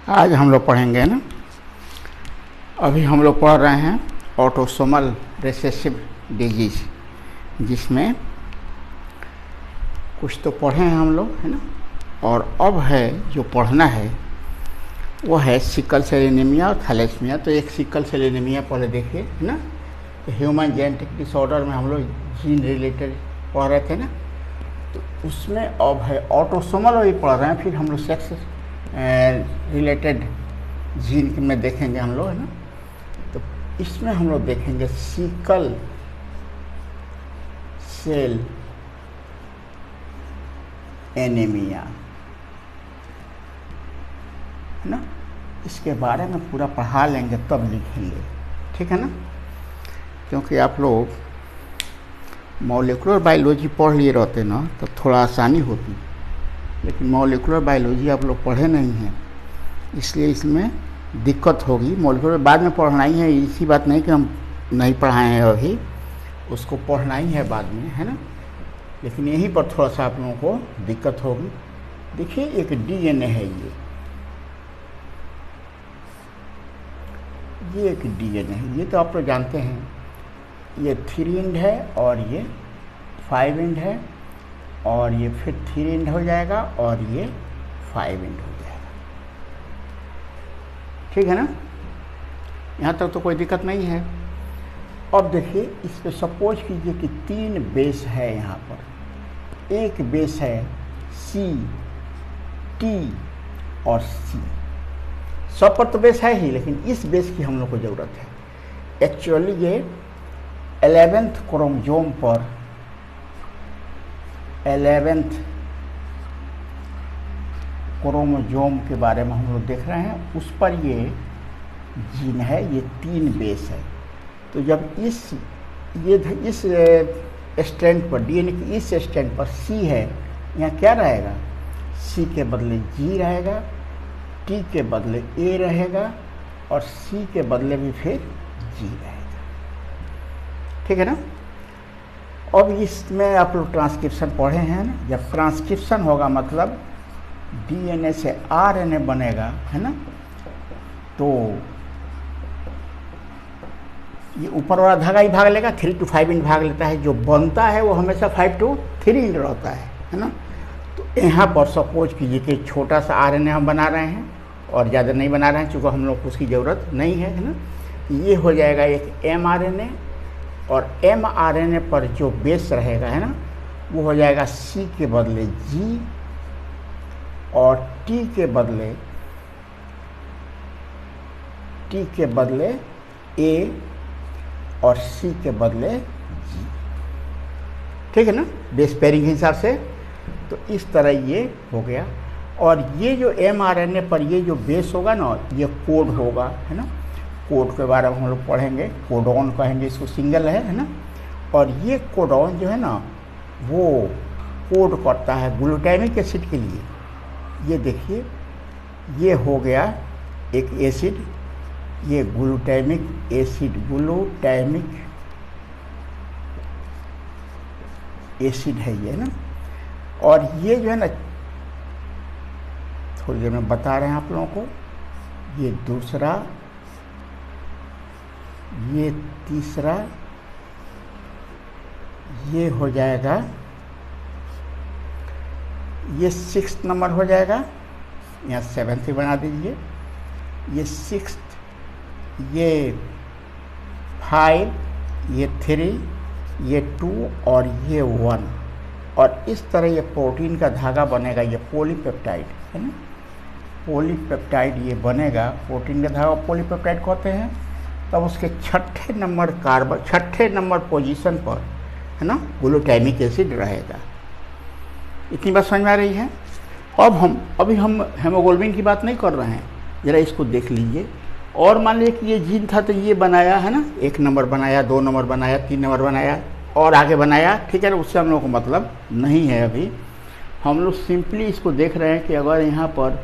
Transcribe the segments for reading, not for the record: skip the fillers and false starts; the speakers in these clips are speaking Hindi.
आज हम लोग पढ़ेंगे ना, अभी हम लोग पढ़ रहे हैं ऑटोसोमल रिसेसिव डिजीज, जिसमें कुछ तो पढ़े हैं हम लोग, है ना। और अब है जो पढ़ना है वो है सिकल सेल एनीमिया और थैलेसीमिया। तो एक सिकल सेल एनीमिया पहले देखिए, है ना। ह्यूमन जेनेटिक डिसऑर्डर में हम लोग जीन रिलेटेड पढ़ रहे थे ना, तो उसमें अब है ऑटोसोमल वही पढ़ रहे हैं। फिर हम लोग सेक्स रिलेटेड जीन में देखेंगे हम लोग, है ना। तो इसमें हम लोग देखेंगे सिकल सेल एनीमिया, है ना। इसके बारे में पूरा पढ़ा लेंगे तब लिखेंगे, ठीक है ना। क्योंकि आप लोग मॉलिक्यूलर बायोलॉजी पढ़ लिए रहते ना तो थोड़ा आसानी होती, लेकिन मॉलिक्यूलर बायोलॉजी आप लोग पढ़े नहीं हैं, इसलिए इसमें दिक्कत होगी। मॉलिक्यूलर बाद में पढ़ना ही है, इसी बात नहीं कि हम नहीं पढ़ाए हैं, अभी उसको पढ़ना ही है बाद में, है ना। लेकिन यहीं पर थोड़ा सा आप लोगों को दिक्कत होगी। देखिए एक डीएनए है, ये एक डीएनए है, ये तो आप लोग जानते हैं। ये 3 एंड है और ये 5 एंड है, और ये फिर 3 एंड हो जाएगा और ये 5 एंड हो जाएगा, ठीक है ना। यहाँ तक तो कोई दिक्कत नहीं है। अब देखिए इस पर सपोज कीजिए कि 3 बेस है यहाँ पर। एक बेस है सी, टी और सी। सब पर तो बेस है ही, लेकिन इस बेस की हम लोग को ज़रूरत है। एक्चुअली ये 11th क्रोमोसोम पर 11th क्रोमोसोम के बारे में हम लोग देख रहे हैं। उस पर ये जीन है, ये 3 बेस है। तो जब इस स्ट्रैंड पर, डीएनए की इस स्ट्रैंड पर सी है, यहाँ क्या रहेगा? सी के बदले जी रहेगा, टी के बदले ए रहेगा, और सी के बदले भी फिर जी रहेगा, ठीक है ना। अब इसमें आप लोग ट्रांसक्रिप्शन पढ़े हैं ना। जब ट्रांसक्रिप्शन होगा मतलब डीएनए से आरएनए बनेगा, है ना। तो ये ऊपर वाला धागा ही भाग लेगा, 3 to 5 इंच भाग लेता है। जो बनता है वो हमेशा 5 to 3 इंच रहता है ना। तो यहाँ पर सपोज कीजिए कि छोटा सा आरएनए हम बना रहे हैं और ज़्यादा नहीं बना रहे हैं, चूँकि हम लोग को उसकी ज़रूरत नहीं है ना। ये हो जाएगा एक mRNA, और mRNA पर जो बेस रहेगा, है ना, वो हो जाएगा C के बदले G, और T के बदले A, और C के बदले G, ठीक है ना, बेस पेयरिंग के हिसाब से। तो इस तरह ये हो गया। और ये जो mRNA पर ये जो बेस होगा ना, ये कोड होगा, है ना। कोड के बारे में हम लोग पढ़ेंगे, कोडॉन कहेंगे इसको, सिंगल है ना। और ये कोडॉन जो है ना, वो कोड करता है ग्लूटामिक एसिड के लिए। ये देखिए, ये हो गया एक एसिड, ये ग्लूटामिक एसिड, ग्लूटामिक एसिड है ये ना। और ये जो है ना, थोड़ी देर में बता रहे हैं आप लोगों को। ये दूसरा, ये तीसरा, ये हो जाएगा, ये 6th नंबर हो जाएगा, यहाँ 7th ही बना दीजिए। ये 6th, ये 5, ये 3, ये 2 और ये 1। और इस तरह ये प्रोटीन का धागा बनेगा, ये पॉलीपेप्टाइड है ना। पॉलीपेप्टाइड ये बनेगा, प्रोटीन का धागा पॉलीपेप्टाइड कहते हैं। तब उसके 6ठे नंबर कार्बन, 6ठे नंबर पोजीशन पर, है ना, ग्लूटामिक एसिड रहेगा। इतनी बात समझ में आ रही है। अभी हम हेमोग्लोबिन की बात नहीं कर रहे हैं, ज़रा इसको देख लीजिए। और मान लीजिए कि ये जीन था तो ये बनाया, है ना, 1 नंबर बनाया, 2 नंबर बनाया, 3 नंबर बनाया और आगे बनाया, ठीक है ना। उससे हम लोग को मतलब नहीं है। अभी हम लोग सिंपली इसको देख रहे हैं कि अगर यहाँ पर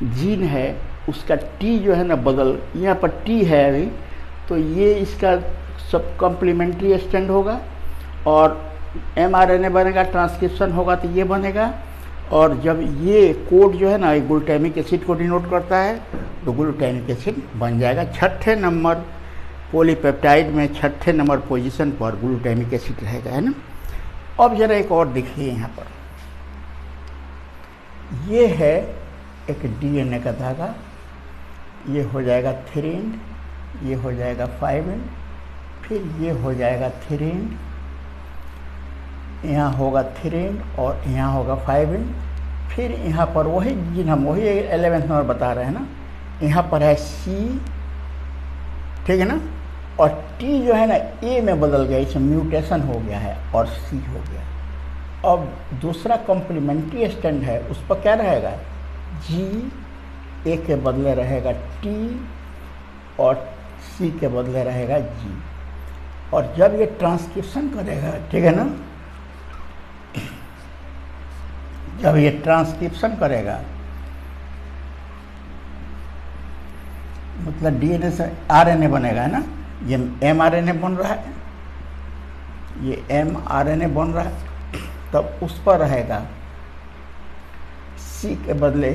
जीन है, उसका टी जो है ना बदल, यहाँ पर टी है अभी, तो ये इसका सब कॉम्प्लीमेंट्री स्ट्रैंड होगा, और mRNA बनेगा, ट्रांसक्रिप्शन होगा तो ये बनेगा, और जब ये कोड जो है ना एक ग्लूटामिक एसिड को डिनोट करता है तो ग्लूटामिक एसिड बन जाएगा। छठे नंबर पॉलीपेप्टाइड में छठे नंबर पोजीशन पर ग्लूटामिक एसिड रहेगा, है ना। अब जरा एक और देखिए यहाँ पर, ये है एक डीएनए का धागा, ये हो जाएगा 3 एंड, ये हो जाएगा 5 एंड, फिर ये हो जाएगा 3 एंड, यहाँ होगा 3 एंड और यहाँ होगा 5 एंड, फिर यहाँ पर वही जिन हम वही 11th नंबर बता रहे हैं ना, यहाँ पर है C, ठीक है ना, और T जो है ना A में बदल गया, इसमें म्यूटेशन हो गया है और C हो गया। अब दूसरा कॉम्प्लीमेंट्री स्टैंड है, उस पर क्या रहेगा, G, A के बदले रहेगा T और C के बदले रहेगा G। और जब ये ट्रांसक्रिप्शन करेगा, ठीक है ना, जब ये ट्रांसक्रिप्शन करेगा मतलब डीएनए से आरएनए बनेगा, है ना, ये एमआरएनए बन रहा है, ये एमआरएनए बन रहा है, तब उस पर रहेगा सी के बदले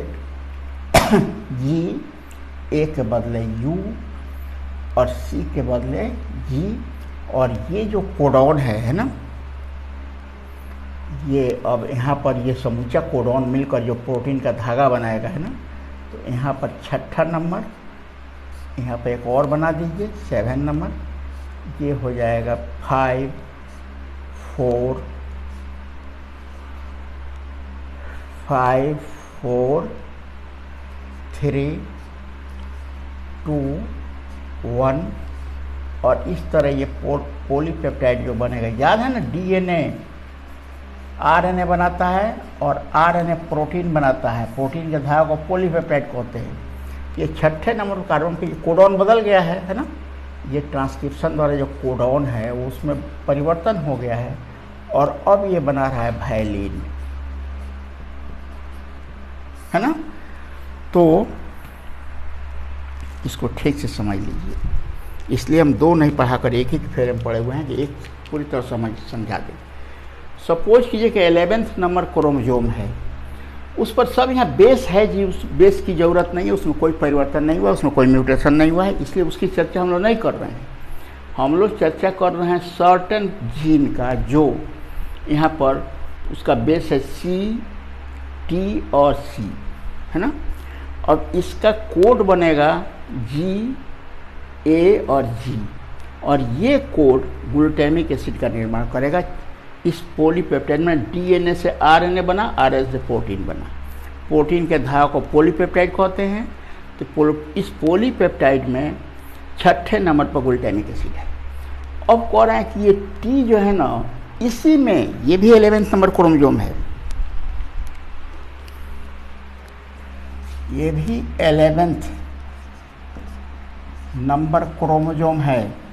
जी, ए के बदले यू और सी के बदले जी। और ये जो कोडॉन है ना, ये अब यहाँ पर ये समूचा कोडॉन मिलकर जो प्रोटीन का धागा बनाएगा, है ना, तो यहाँ पर छठा नंबर, यहाँ पर एक और बना दीजिए 7 नंबर, ये हो जाएगा 5 4 3 2 1। और इस तरह ये पॉलीपेप्टाइड जो बनेगा, याद है ना, डीएनए आरएनए बनाता है और आरएनए प्रोटीन बनाता है, प्रोटीन के धागे को पॉलीपेप्टाइड कहते हैं। ये छठे नंबर कार्बन पे कोडॉन बदल गया है ना, ये ट्रांसक्रिप्शन द्वारा जो कोडॉन है वो उसमें परिवर्तन हो गया है और अब ये बना रहा है वायलिन, है ना। तो इसको ठीक से समझ लीजिए, इसलिए हम दो नहीं पढ़ाकर एक ही फेरे में पढ़े हुए हैं कि एक पूरी तरह समझा दें। सपोज कीजिए कि 11th नंबर क्रोमोसोम है, उस पर सब यहाँ बेस है जी, उस बेस की ज़रूरत नहीं है, उसमें कोई परिवर्तन नहीं हुआ, उसमें कोई म्यूटेशन नहीं हुआ है, इसलिए उसकी चर्चा हम लोग नहीं कर रहे हैं। हम लोग चर्चा कर रहे हैं सर्टेन जीन का जो यहाँ पर उसका बेस है C, T और C, है ना। अब इसका कोड बनेगा G, A और G, और ये कोड ग्लूटामिक एसिड का निर्माण करेगा। इस पॉलीपेप्टाइड में डीएनए से आरएनए बना, आरएनए से प्रोटीन बना, प्रोटीन के धागे को पॉलीपेप्टाइड कहते हैं। तो इस पॉलीपेप्टाइड में छठे नंबर पर ग्लूटामिक एसिड है। अब कह रहे हैं कि ये टी जो है ना, इसी में ये भी 11th नंबर क्रोमोसोम है, ये भी 11th नंबर क्रोमोसोम है,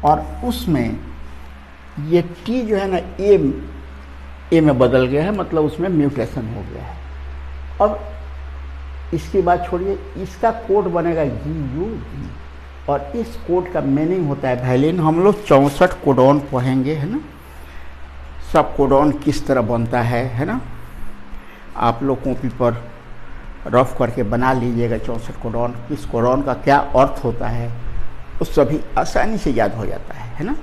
और उसमें ये टी जो है ना ए में बदल गया है, मतलब उसमें म्यूटेशन हो गया है। अब इसकी बात छोड़िए, इसका कोड बनेगा GUG, और इस कोड का मीनिंग होता है वायलिन। हम लोग 64 कोडॉन पढ़ेंगे, है ना, सब कोडॉन किस तरह बनता है ना। आप लोग कॉपी पर रफ करके बना लीजिएगा 64 कोडॉन, किस कोडॉन का क्या अर्थ होता है, उस सभी आसानी से याद हो जाता है ना।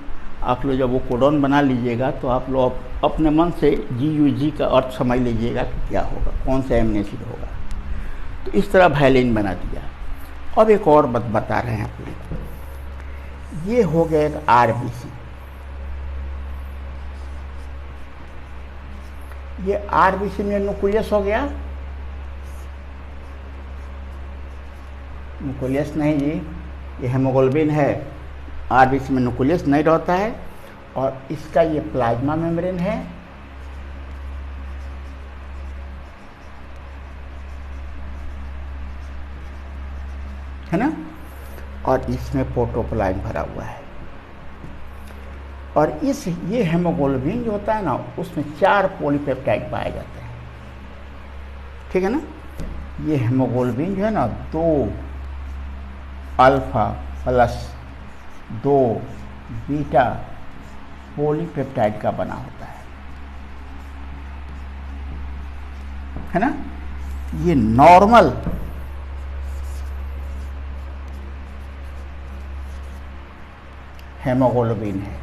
आप लोग जब वो कोडॉन बना लीजिएगा तो आप लोग अपने मन से GUG का अर्थ समझ लीजिएगा कि क्या होगा, कौन सा एमिनो एसिड होगा। तो इस तरह वायलिन बना दिया। अब एक और बात बता रहे हैं आप लोग, ये हो गया एक RBC। ये RBC में न्यूक्लियस हो गया, न्यूक्लियस नहीं जी, ये हेमोग्लोबिन है। RBC में न्यूक्लियस नहीं रहता है, और इसका ये प्लाज्मा मेम्ब्रेन है, ना, और इसमें प्रोटोप्लाज्म भरा हुआ है। और ये हेमोग्लोबिन जो होता है ना, उसमें 4 पॉलीपेप्टाइड पाए जाते हैं, ठीक है ना। ये हेमोग्लोबिन जो है ना, 2 अल्फा प्लस 2 बीटा पॉलीपेप्टाइड का बना होता है ना। ये नॉर्मल हेमोग्लोबिन है,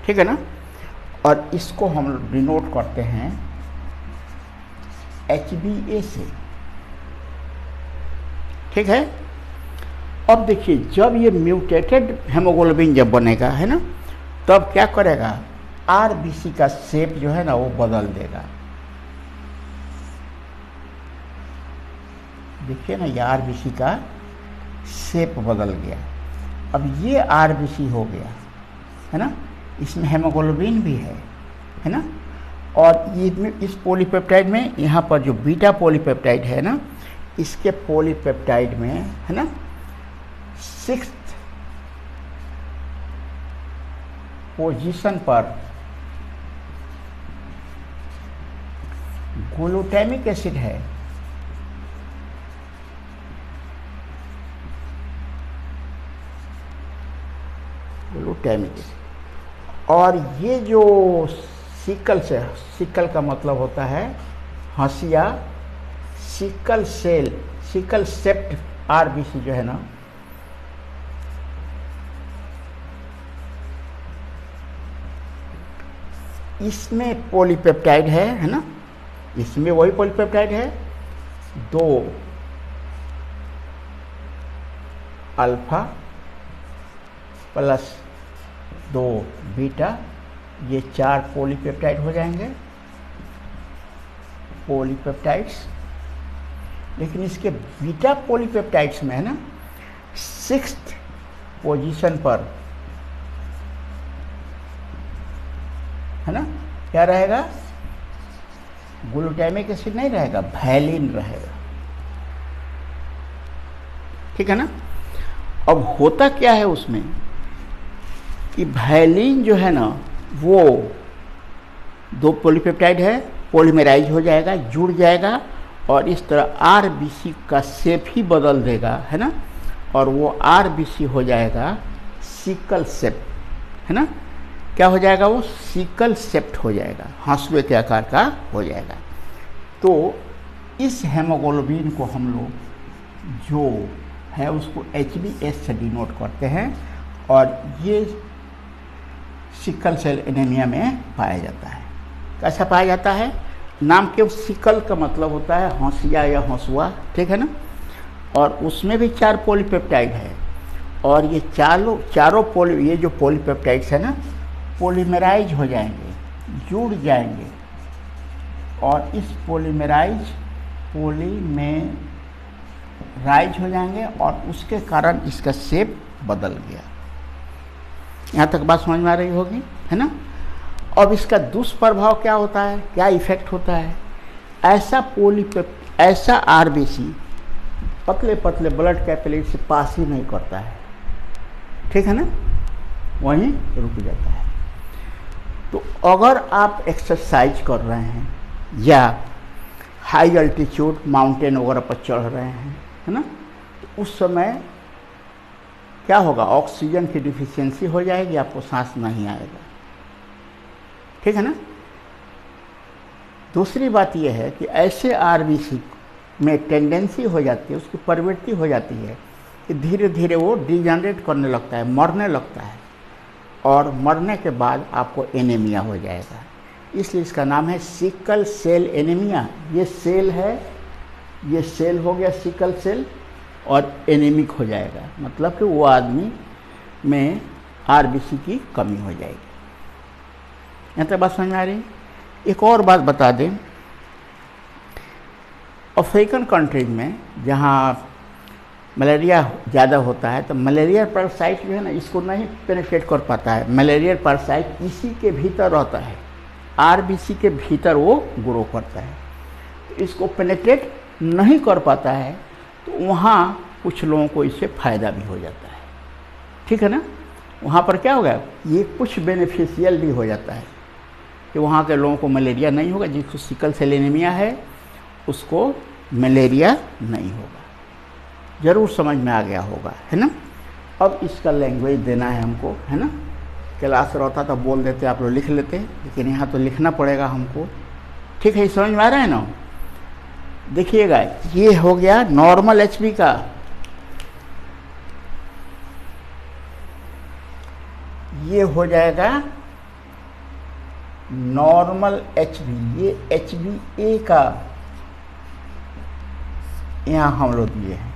ठीक है ना। और इसको हम डिनोट करते हैं HbA से, ठीक है। अब देखिए, जब ये म्यूटेटेड हेमोग्लोबिन जब बनेगा, है ना, तब क्या करेगा, RBC का शेप जो है ना वो बदल देगा। देखिए ना, ये RBC का शेप बदल गया। अब ये RBC हो गया, है ना, इसमें हेमोग्लोबिन भी है ना। और ये इस पॉलीपेप्टाइड में, यहाँ पर जो बीटा पॉलीपेप्टाइड है ना, इसके पॉलीपेप्टाइड में, है ना, 6th पोजीशन पर ग्लूटामिक एसिड है। Glutamic acid. और ये जो सिकल से, सिकल का मतलब होता है हंसिया, सिकल सेल, सिकल सेप्ट RBC जो है ना, इसमें पॉलीपेप्टाइड है ना, इसमें वही पॉलीपेप्टाइड है, 2 अल्फा प्लस 2 बीटा, ये 4 पॉलीपेप्टाइड हो जाएंगे, पॉलीपेप्टाइड्स। लेकिन इसके बीटा पॉलीपेप्टाइड्स में, है ना, 6th पोजीशन पर, है ना, क्या रहेगा, ग्लूटामिक एसिड नहीं रहेगा, वैलिन रहेगा, ठीक है ना। अब होता क्या है उसमें कि वैलिन जो है ना वो 2 पॉलीपेप्टाइड है, पॉलीमराइज हो जाएगा, जुड़ जाएगा, और इस तरह RBC का शेप ही बदल देगा, है ना। और वो RBC हो जाएगा सिकल शेप, है ना। क्या हो जाएगा, वो सिकल सेप्ट हो जाएगा, हंसुए के आकार का हो जाएगा। तो इस हेमोग्लोबिन को हम लोग जो है उसको HbS से डिनोट करते हैं, और ये सिकल सेल एनीमिया में पाया जाता है। कैसा पाया जाता है, नाम के सिकल का मतलब होता है हंसिया या हंसुआ, ठीक है ना। और उसमें भी 4 पॉलीपेप्टाइड है, और ये चारों ये जो पॉलीपेप्टाइड्स है ना, पॉलीमराइज हो जाएंगे, जुड़ जाएंगे, और इस पॉलीमराइज हो जाएंगे, और उसके कारण इसका शेप बदल गया। यहाँ तक बात समझ में आ रही होगी, है ना। अब इसका दुष्प्रभाव क्या होता है, क्या इफेक्ट होता है, ऐसा RBC पतले पतले ब्लड कैपिलरी से पास ही नहीं करता है, ठीक है ना, वहीं रुक जाता है। तो अगर आप एक्सरसाइज कर रहे हैं या हाई अल्टीट्यूड माउंटेन वगैरह पर चढ़ रहे हैं, है ना, तो उस समय क्या होगा, ऑक्सीजन की डिफिशियंसी हो जाएगी, आपको सांस नहीं आएगा, ठीक है ना। दूसरी बात यह है कि ऐसे RBC में टेंडेंसी हो जाती है, उसकी प्रवृत्ति हो जाती है कि धीरे धीरे वो डिजनरेट करने लगता है, मरने लगता है, और मरने के बाद आपको एनीमिया हो जाएगा। इसलिए इसका नाम है सिकल सेल एनीमिया। ये सेल है, ये सेल हो गया सिकल सेल, और एनीमिक हो जाएगा, मतलब कि वो आदमी में RBC की कमी हो जाएगी। यहाँ तक बात समझ में आ रही है। एक और बात बता दें, अफ्रीकन कंट्रीज में जहाँ मलेरिया ज़्यादा होता है, तो मलेरिया पैरासाइट जो है ना, इसको नहीं पेनिट्रेट कर पाता है। मलेरिया पैरासाइट इसी के भीतर रहता है, RBC के भीतर वो ग्रो करता है, तो इसको पेनिट्रेट नहीं कर पाता है, तो वहाँ कुछ लोगों को इससे फ़ायदा भी हो जाता है, ठीक है ना। वहाँ पर क्या होगा, ये कुछ बेनिफिशियल भी हो जाता है कि वहाँ के लोगों को मलेरिया नहीं होगा, जिसको सिकल सेल एनीमिया है उसको मलेरिया नहीं होगा। ज़रूर समझ में आ गया होगा, है ना। अब इसका लैंग्वेज देना है हमको, है ना। क्लास रहता तो बोल देते, आप लोग लिख लेते, लेकिन यहाँ तो लिखना पड़ेगा हमको। ठीक है, समझ में आ रहा है ना। देखिएगा, ये हो गया नॉर्मल एचपी का। ये हो जाएगा नॉर्मल एचबी, ये एचबी ए का यहाँ हम लोग दिए हैं।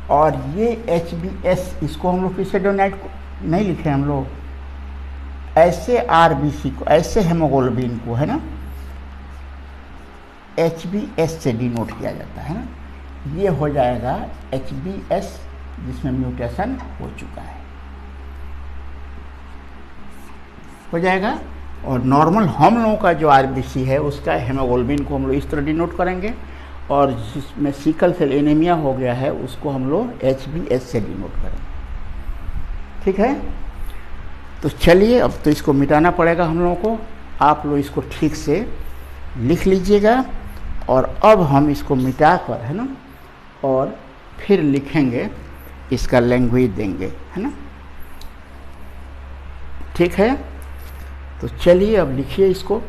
और ये एच बी एस, इसको हम लोग फिर से डोनाइट नहीं लिखे हम लोग, ऐसे आरबीसी को, ऐसे हेमोग्लोबिन को, है ना, एच बी एस से डिनोट किया जाता है ना। ये हो जाएगा एच बी एस, जिसमें म्यूटेशन हो चुका है, हो जाएगा। और नॉर्मल हम लोगों का जो आरबीसी है, उसका हेमोग्लोबिन को हम लोग इस तरह डिनोट करेंगे, और जिसमें सिकल सेल एनीमिया हो गया है, उसको हम लोग एच बी एस से डिनोट करेंगे। ठीक है, तो चलिए, अब तो इसको मिटाना पड़ेगा हम लोगों को। आप लोग इसको ठीक से लिख लीजिएगा, और अब हम इसको मिटा कर, है ना, और फिर लिखेंगे, इसका लैंग्वेज देंगे, है ना। ठीक है, तो चलिए अब लिखिए इसको।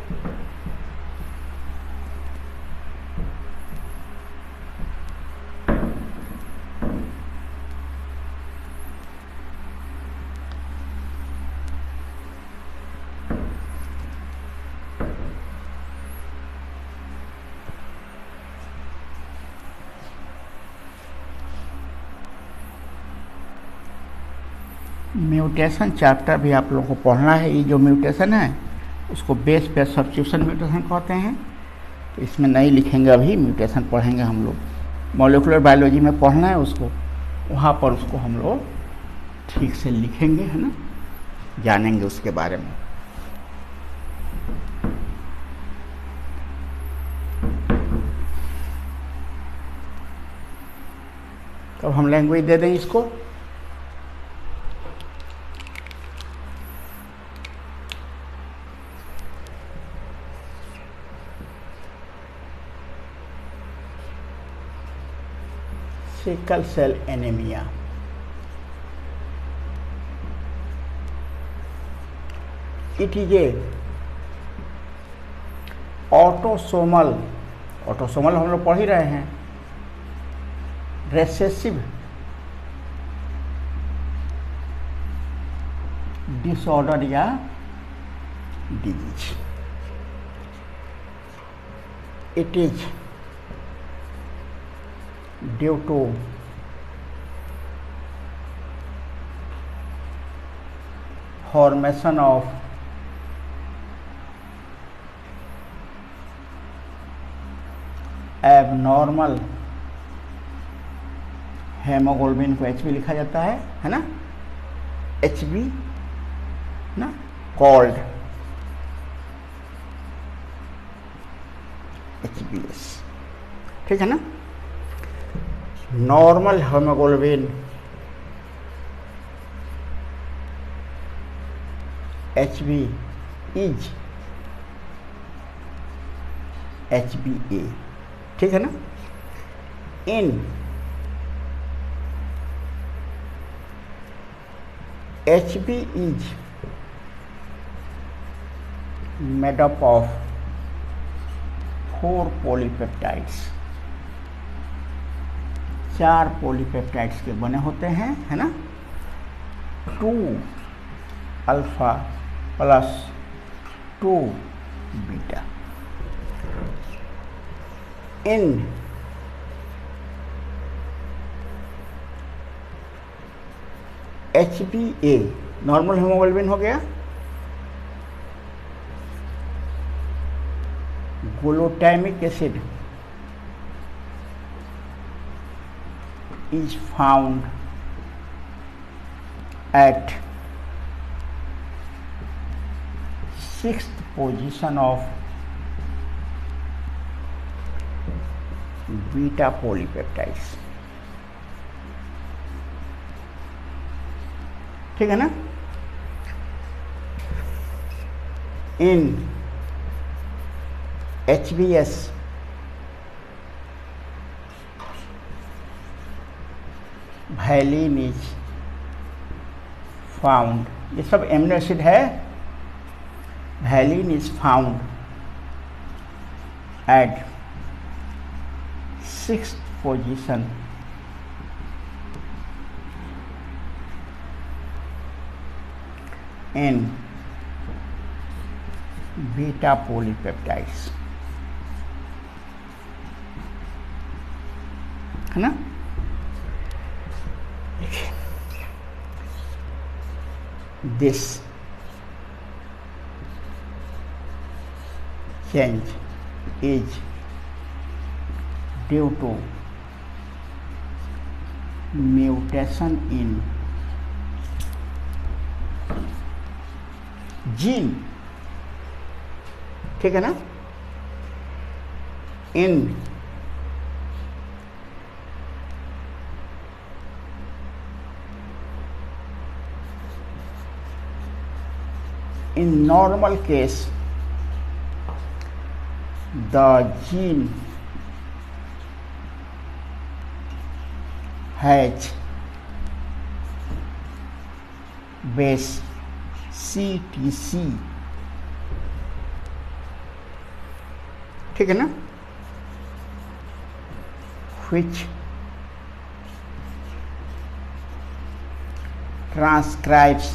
म्यूटेशन चैप्टर भी आप लोगों को पढ़ना है। ये जो म्यूटेशन है, उसको बेस पेयर सब्स्टिट्यूशन म्यूटेशन कहते हैं। तो इसमें नहीं लिखेंगे, अभी म्यूटेशन पढ़ेंगे हम लोग। मॉलिक्यूलर बायोलॉजी में पढ़ना है उसको, वहाँ पर उसको हम लोग ठीक से लिखेंगे, है ना, जानेंगे उसके बारे में। तो हम लैंग्वेज दे दें इसको। Sickle cell anaemia, it is a autosomal, autosomal हम लोग पढ़ ही रहे हैं, रेसेसिव डिसऑर्डर या disease. It is due to formation of abnormal haemoglobin को एच बी लिखा जाता है ना, एच बी ना, कॉल्ड एच बी एस। ठीक है ना। Normal haemoglobin H B is H B A. ठीक है ना। इन H B is made up of 4 polypeptides, 4 polypeptides के बने होते हैं, है ना। 2 alpha plus 2 beta. In H B A normal haemoglobin हो गया, glutamic acid is found at 6th position of beta polypeptides। ठीक है ना। इन HbS valine is फाउंड, ये सब एमिनो एसिड है। valine is found at 6th position in beta polypeptides, है ना। This change is due to mutation in gene, ठीक है ना, in normal case the gene has base CTC, ठीक है ना, which transcribes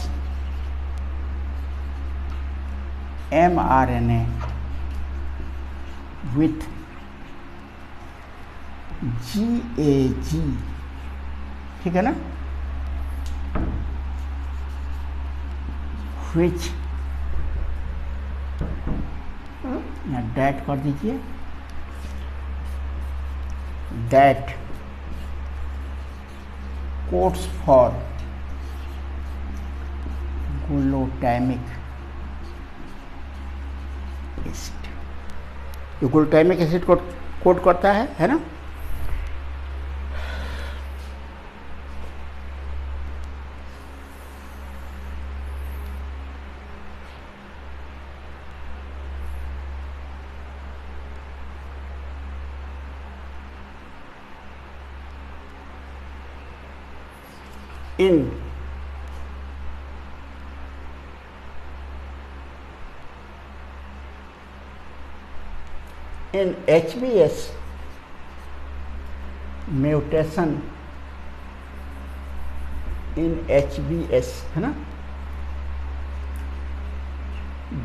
mRNA with GAG, ठीक है ना, which या that कर दीजिए, that codes for glutamic acid, ये ग्लूटामिक एसिड को कोड करता है ना। in HBS mutation, in HBS, है ना,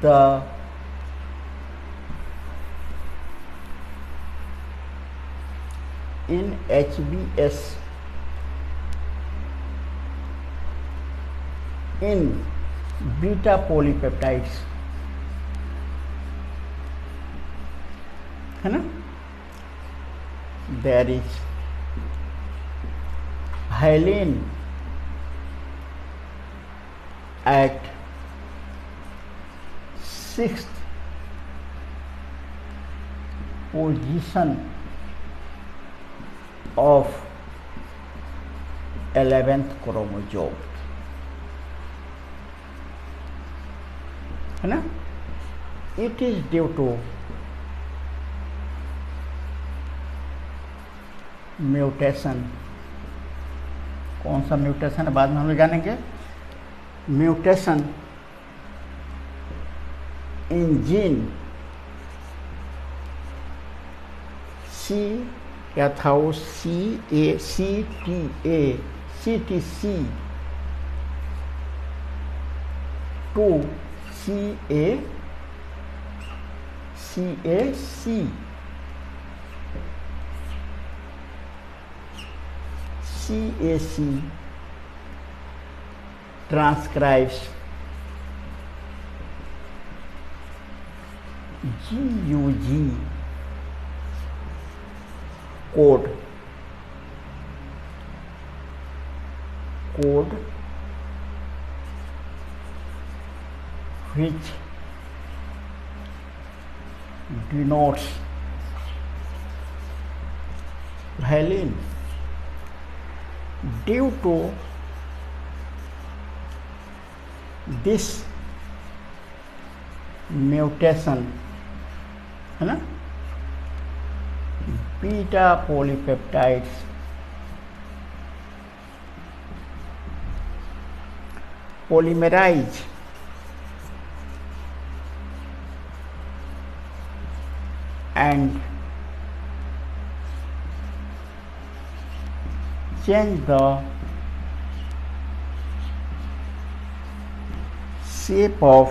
the in HBS in beta polypeptides, है ना, there is valine at 6th position of 11th chromosome, है ना, it is due to mutation, कौन सा म्यूटेशन है बाद में हम लोग जानेंगे, म्यूटेशन इन जीन सी, क्या था वो, CTC to CAC transcribes GUG code which denotes valine. Due to this mutation, है ना, beta polypeptides polymerize and change the shape of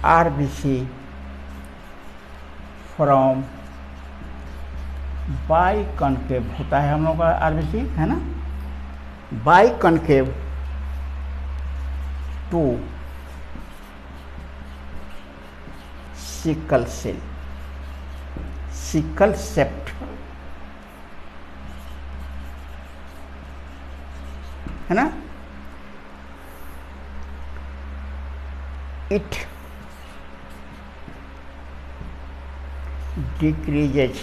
RBC from बाइकॉन्केव होता है हम लोग का आरबीसी, है ना, बाइकॉन्केव टू सिकल सेल, सिकल सेप्ट, है ना। It decreases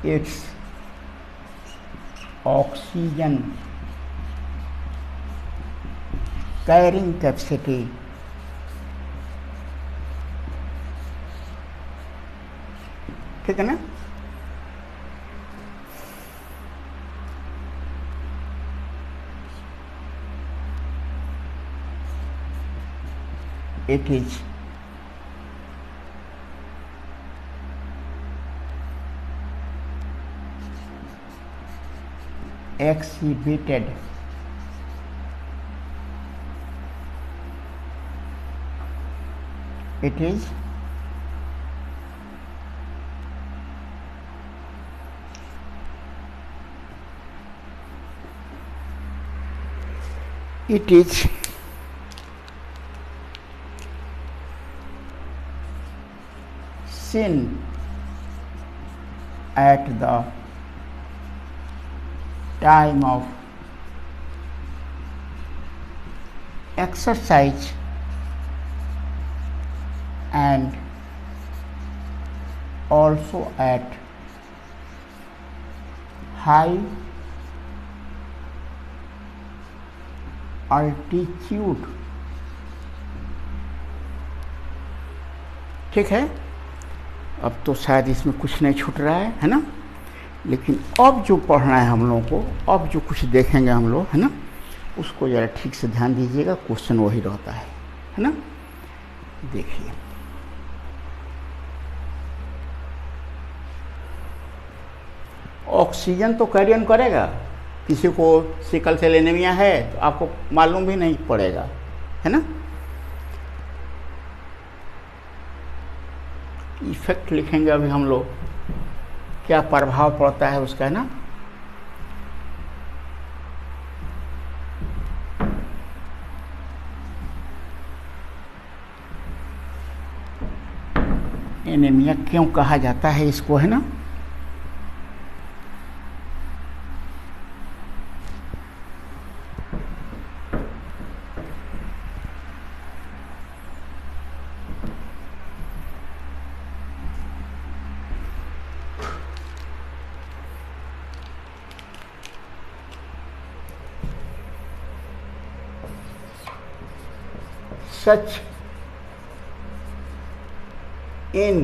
its oxygen carrying capacity ठीक है ना। It is exhibited it is seen at the time of exercise and also at high altitude। ठीक है, अब तो शायद इसमें कुछ नहीं छूट रहा है ना, लेकिन अब जो पढ़ना है हम लोगों को, अब जो कुछ देखेंगे हम लोग, है ना, उसको ज़रा ठीक से ध्यान दीजिएगा, क्वेश्चन वही रहता है ना। देखिए ऑक्सीजन तो कैरियन करेगा, किसी को सिकल सेल एनीमिया है तो आपको मालूम भी नहीं पड़ेगा, है ना। इफेक्ट लिखेंगे अभी हम लोग, क्या प्रभाव पड़ता है उसका, है ना। एनीमिया क्यों कहा जाता है इसको, है ना। In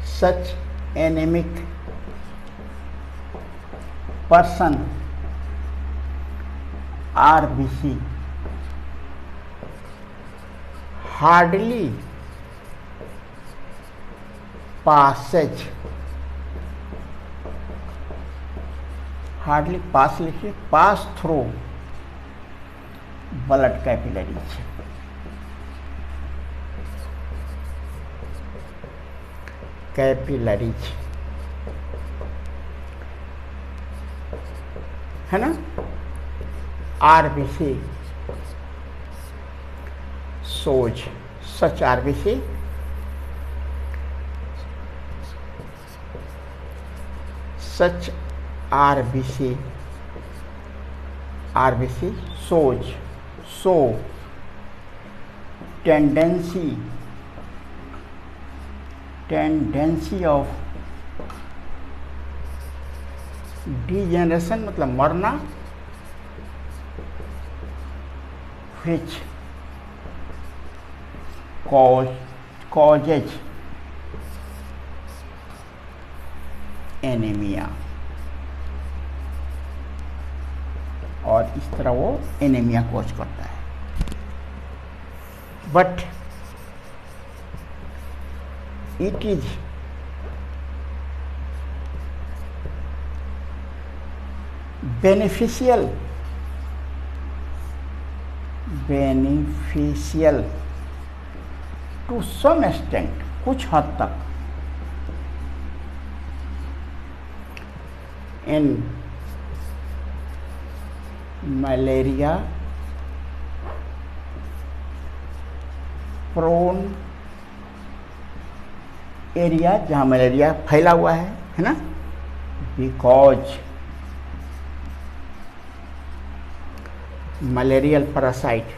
such anemic person, RBC hardly passes, hardly pass लिखिए, pass through blood capillaries, capillaries, है ना। RBC shows, such RBC such RBC RBC shows so tendency of degeneration मतलब मरना, which causes anemia, और इस तरह वो एनीमिया कॉज करता है। But it is beneficial to some extent, कुछ हद तक, इन मलेरिया प्रोन एरिया, जहाँ मलेरिया फैला हुआ है ना, because malarial parasite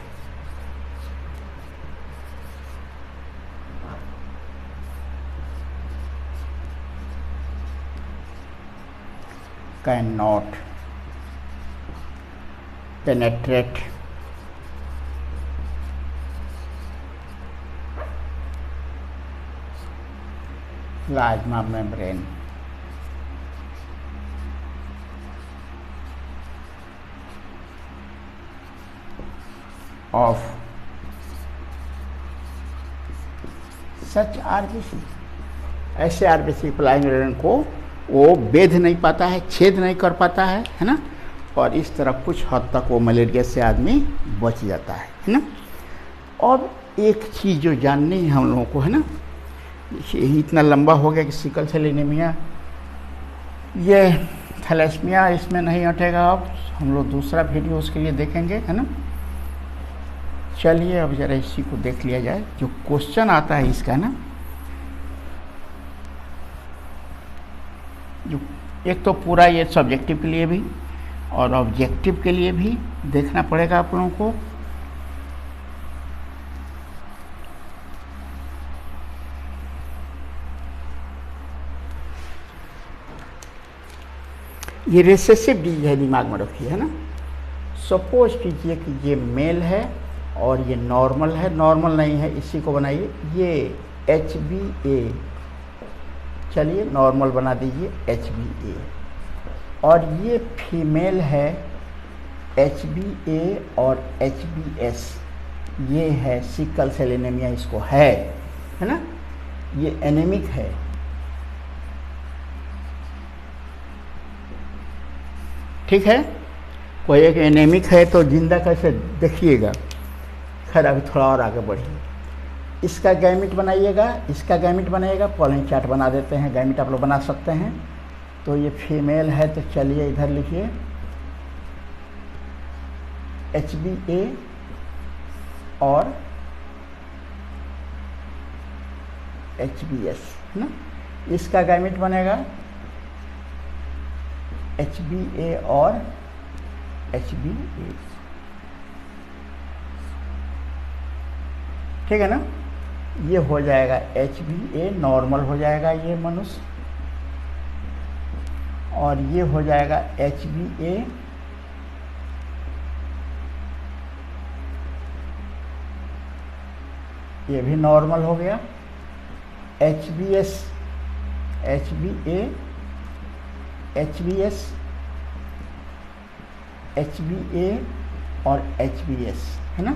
cannot penetrate plasma membrane of such RBC। ऐसे RBC प्लाज्मा मेम्ब्रेन को वो भेद नहीं पाता है, छेद नहीं कर पाता है ना, और इस तरह कुछ हद तक वो मलेरिया से आदमी बच जाता है ना। और एक चीज़ जो जाननी है हम लोगों को है ना, ये इतना लंबा हो गया कि सिकल सेल एनीमिया, ये थैलेसीमिया इसमें नहीं हटेगा। अब हम लोग दूसरा वीडियो उसके लिए देखेंगे है ना। चलिए अब जरा इसी को देख लिया जाए, जो क्वेश्चन आता है इसका ना, जो एक तो पूरा ये सब्जेक्टिव के लिए भी और ऑब्जेक्टिव के लिए भी देखना पड़ेगा आप लोगों को। ये रिसेसिव डिजीज है, दिमाग में रखिए है ना। सपोज कीजिए कि ये मेल है और ये नॉर्मल है, नॉर्मल नहीं है, इसी को बनाइए, ये HbA, चलिए नॉर्मल बना दीजिए HbA, और ये फीमेल है HbA और HbS, ये है सिकल सेल एनीमिया, इसको है ना, ये एनीमिक है। ठीक है, कोई एक एनीमिक है तो जिंदा कैसे देखिएगा। खैर अभी थोड़ा और आगे बढ़िए, इसका गैमिट बनाइएगा, इसका गैमिट बनाइएगा, पॉलिन चार्ट बना देते हैं, गैमिट आप लोग बना सकते हैं। तो ये फीमेल है तो चलिए इधर लिखिए HbA और HbS है ना। इसका गैमिट बनेगा HbA और HbA, ठीक है ना। ये हो जाएगा HbA, नॉर्मल हो जाएगा ये मनुष्य, और ये हो जाएगा HbA, ये भी नॉर्मल हो गया। HbS, HbA, HbS, HbA और HbS है ना।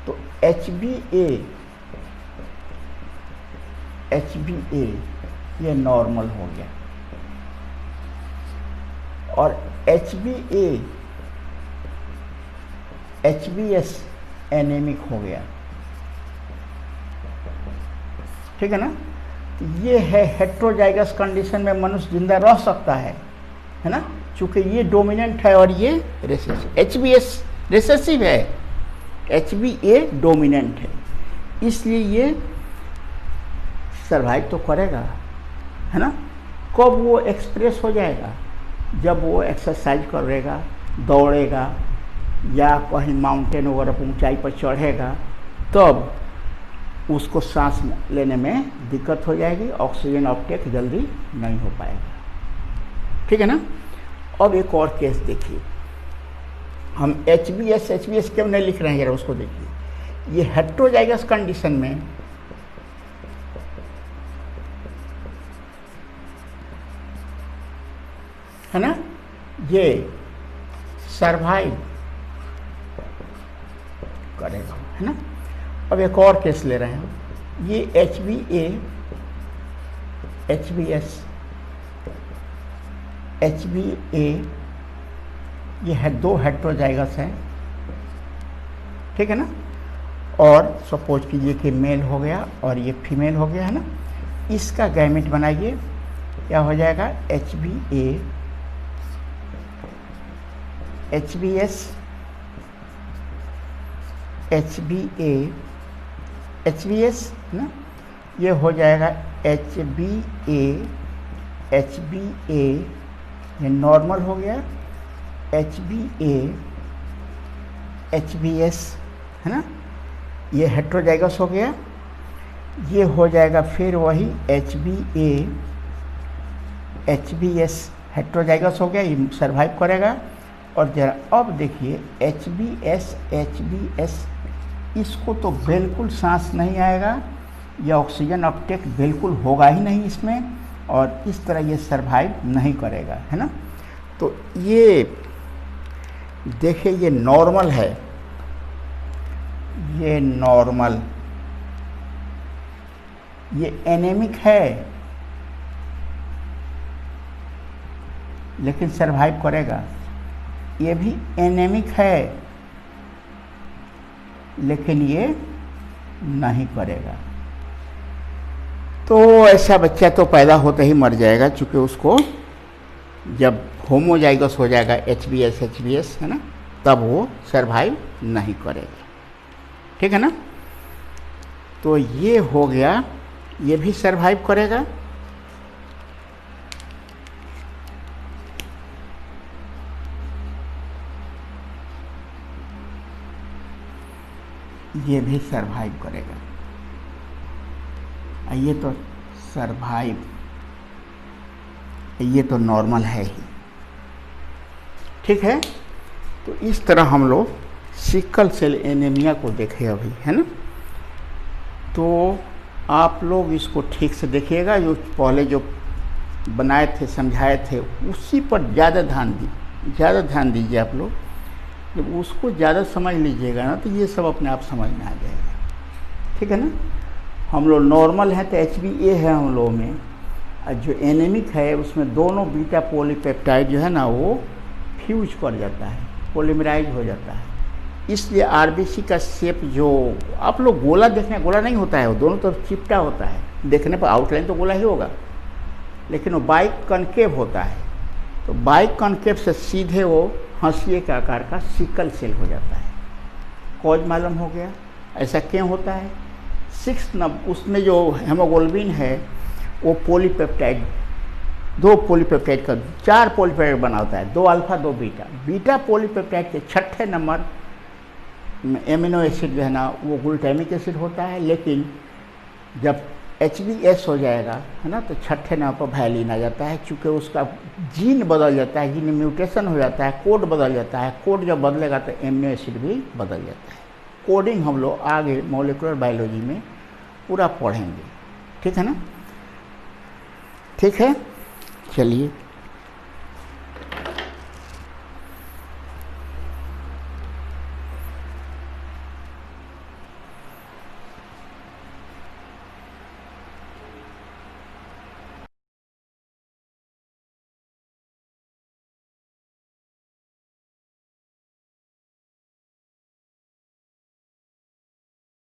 तो HbA ये नॉर्मल हो गया, और HbS एनीमिक हो गया, ठीक है ना। तो ये है हेट्रोजाइगस कंडीशन में मनुष्य जिंदा रह सकता है ना, चूंकि ये डोमिनेंट है और ये रिसेसिव। HbS रिसेसिव है, HbA डोमिनेंट है, इसलिए ये सर्वाइव तो करेगा है ना। कब वो एक्सप्रेस हो जाएगा, जब वो एक्सरसाइज करेगा, दौड़ेगा या कहीं माउंटेन वगैरह पर ऊंचाई पर चढ़ेगा, तब उसको सांस लेने में दिक्कत हो जाएगी, ऑक्सीजन अपटेक जल्दी नहीं हो पाएगा, ठीक है ना। अब एक और केस देखिए, हम HbS क्यों नहीं लिख रहे हैं, जरा उसको देखिए। ये हेट्रोजाइगस कंडीशन में है ना, ये सरवाइव करेगा, है ना। अब एक और केस ले रहे हैं, ये HBA ये है 2 हेटेरोजाइगस हैं, ठीक है ना। और सपोज कीजिए कि मेल हो गया और ये फीमेल हो गया, है ना। इसका गैमेट बनाइए, क्या हो जाएगा, HBS ना, ये हो जाएगा HBA, ये नॉर्मल हो गया, HBS है ना, ये हेटेरोजाइगस हो गया। ये हो जाएगा फिर वही HBS हेटेरोजाइगस हो गया, ये सरवाइव करेगा। और जरा अब देखिए HBS इसको तो बिल्कुल सांस नहीं आएगा, या ऑक्सीजन अपटेक बिल्कुल होगा ही नहीं इसमें, और इस तरह ये सरवाइव नहीं करेगा, है ना। तो ये देखिए ये नॉर्मल है, ये नॉर्मल, ये एनेमिक है लेकिन सरवाइव करेगा। ये भी एनेमिक है लेकिन ये नहीं करेगा। तो ऐसा बच्चा तो पैदा होते ही मर जाएगा, चूँकि उसको जब होमोजाइगस हो जाएगा HBS है ना, तब वो सरवाइव नहीं करेगा, ठीक है ना। तो ये हो गया, ये भी सरवाइव करेगा। ये भी सरवाइव करेगा। ये तो सरवाइव, ये तो नॉर्मल है ही, ठीक है। तो इस तरह हम लोग सिकल सेल एनीमिया को देखे अभी, है ना। तो आप लोग इसको ठीक से देखिएगा, जो पहले जो बनाए थे समझाए थे उसी पर ज़्यादा ध्यान दीजिए आप लोग। जब उसको ज़्यादा समझ लीजिएगा ना तो ये सब अपने आप समझ में आ जाएगा, ठीक है ना। हम लोग नॉर्मल हैं तो HBA है हम लोगों में, और जो एनेमिक है उसमें दोनों बीटा पॉलीपेप्टाइड जो है ना वो फ्यूज कर जाता है, पॉलीमराइज हो जाता है। इसलिए RBC का शेप जो आप लोग गोला देखने, गोला नहीं होता है, वो दोनों तरफ चिपटा होता है, देखने पर आउटलाइन तो गोला ही होगा, लेकिन वो बाई कॉन्केव होता है। तो बाई कॉन्केव से सीधे वो हंसिए के आकार का सिकल सेल हो जाता है। कॉज मालूम हो गया, ऐसा क्यों होता है। 6 नंबर उसमें जो हेमोग्लोबिन है वो पॉलीपेप्टाइड, 2 पॉलीपेप्टाइड का 4 पॉलीपेप्टाइड बनाता है, 2 अल्फा 2 बीटा। बीटा पॉलीपेप्टाइड के 6ठे नंबर एमिनो एसिड जो है ना वो ग्लूटामिक एसिड होता है, लेकिन जब HBS हो जाएगा, है ना, तो 6ठे नंबर पर वैलिन आ जाता है, चूँकि उसका जीन बदल जाता है, जीन में म्यूटेशन हो जाता है, कोड बदल जाता है। कोड जब बदलेगा तो एमिनो एसिड भी बदल जाता है। कोडिंग हम लोग आगे मॉलिक्यूलर बायोलॉजी में पूरा पढ़ेंगे, ठीक है ना। ठीक है, चलिए।